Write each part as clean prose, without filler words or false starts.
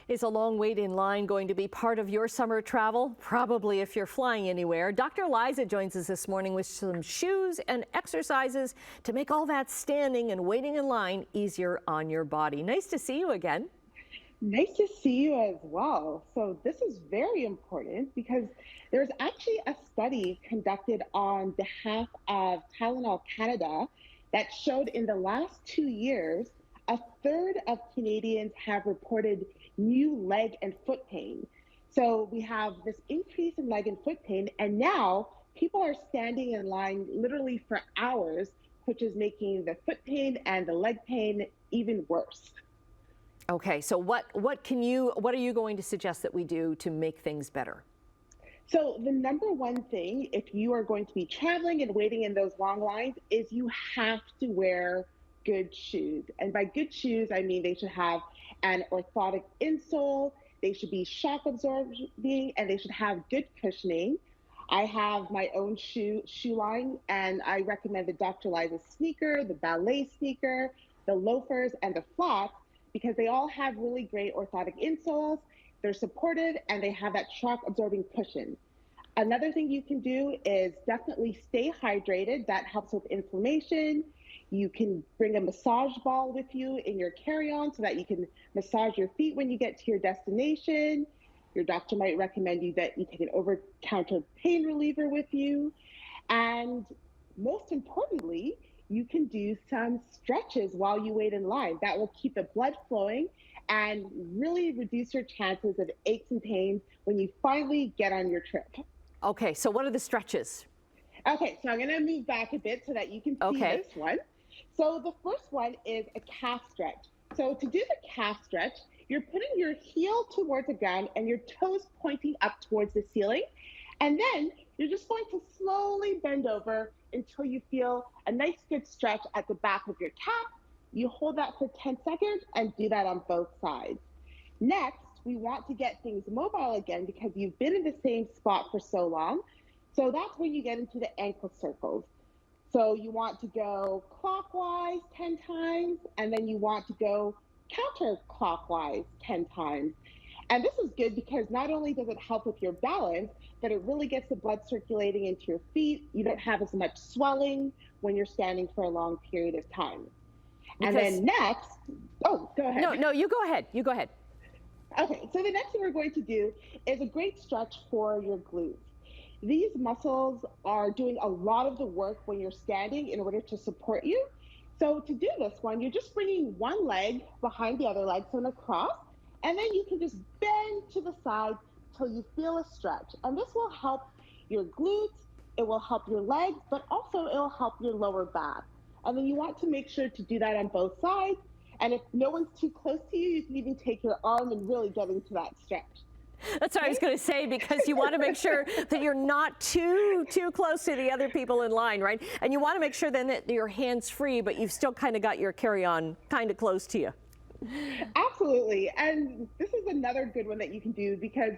Is a long wait in line going to be part of your summer travel? Probably if you're flying anywhere. Dr. Liza joins us this morning with some shoes and exercises to make all that standing and waiting in line easier on your body. Nice to see you again. Nice to see you as well. So this is very important because there's actually a study conducted on behalf of Tylenol Canada that showed in the last 2 years, a third of Canadians have reported new leg and foot pain. So we have this increase in leg and foot pain, and now people are standing in line literally for hours, which is making the foot pain and the leg pain even worse. Okay, so what are you going to suggest that we do to make things better? So the number one thing, if you are going to be traveling and waiting in those long lines, is you have to wear good shoes. And by good shoes, I mean they should have an orthotic insole, they should be shock absorbing, and they should have good cushioning. I have my own shoe line, and I recommend the Dr. Liza sneaker, the ballet sneaker, the loafers, and the flats, because they all have really great orthotic insoles. They're supportive and they have that shock absorbing cushion. Another thing you can do is definitely stay hydrated. That helps with inflammation. You can bring a massage ball with you in your carry-on so that you can massage your feet when you get to your destination. Your doctor might recommend you that you take an over-the-counter pain reliever with you. And most importantly, you can do some stretches while you wait in line. That will keep the blood flowing and really reduce your chances of aches and pains when you finally get on your trip. Okay, so what are the stretches? Okay, so I'm gonna move back a bit so that you can see this one. So the first one is a calf stretch. So to do the calf stretch, you're putting your heel towards the ground and your toes pointing up towards the ceiling. And then you're just going to slowly bend over until you feel a nice good stretch at the back of your calf. You hold that for 10 seconds and do that on both sides. Next, we want to get things mobile again because you've been in the same spot for so long. So that's when you get into the ankle circles. So you want to go clockwise 10 times, and then you want to go counterclockwise 10 times. And this is good because not only does it help with your balance, but it really gets the blood circulating into your feet. You don't have as much swelling when you're standing for a long period of time. And then next, oh, go ahead. No, you go ahead. You go ahead. Okay, so the next thing we're going to do is a great stretch for your glutes. These muscles are doing a lot of the work when you're standing in order to support you. So to do this one, you're just bringing one leg behind the other leg, so in a cross, and then you can just bend to the side till you feel a stretch. And this will help your glutes, it will help your legs, but also it'll help your lower back. And then you want to make sure to do that on both sides. And if no one's too close to you, you can even take your arm and really get into that stretch. That's what I was going to say, because you want to make sure that you're not too close to the other people in line, right? And you want to make sure then that your hand's free, but you've still kind of got your carry-on kind of close to you. Absolutely. And this is another good one that you can do, because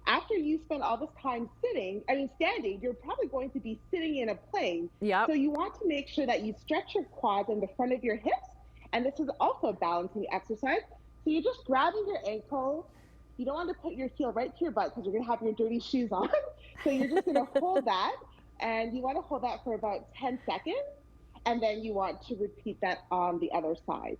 after you spend all this time standing, you're probably going to be sitting in a plane. Yep. So you want to make sure that you stretch your quads in the front of your hips. And this is also a balancing exercise. So you're just grabbing your ankle. You don't want to put your heel right to your butt because you're going to have your dirty shoes on. So you're just going to hold that. And you want to hold that for about 10 seconds. And then you want to repeat that on the other side.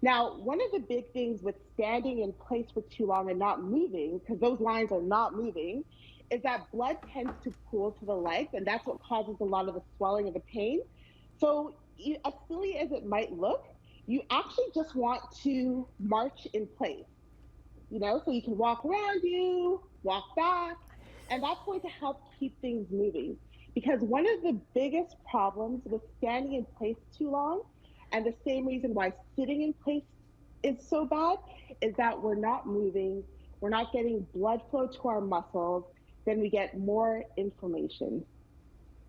Now, one of the big things with standing in place for too long and not moving, because those lines are not moving, is that blood tends to pool to the legs, and that's what causes a lot of the swelling and the pain. So as silly as it might look, you actually just want to march in place, so you can walk around you, walk back, and that's going to help keep things moving. Because one of the biggest problems with standing in place too long, and the same reason why sitting in place is so bad, is that we're not moving, we're not getting blood flow to our muscles, then we get more inflammation.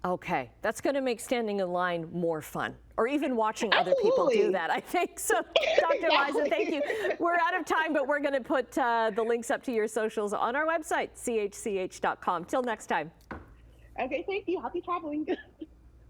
Okay, that's going to make standing in line more fun, or even watching other people do that, I think. So, Dr. Liza, thank you. We're out of time, but we're going to put the links up to your socials on our website, chch.com. Till next time. Okay, thank you. Happy traveling.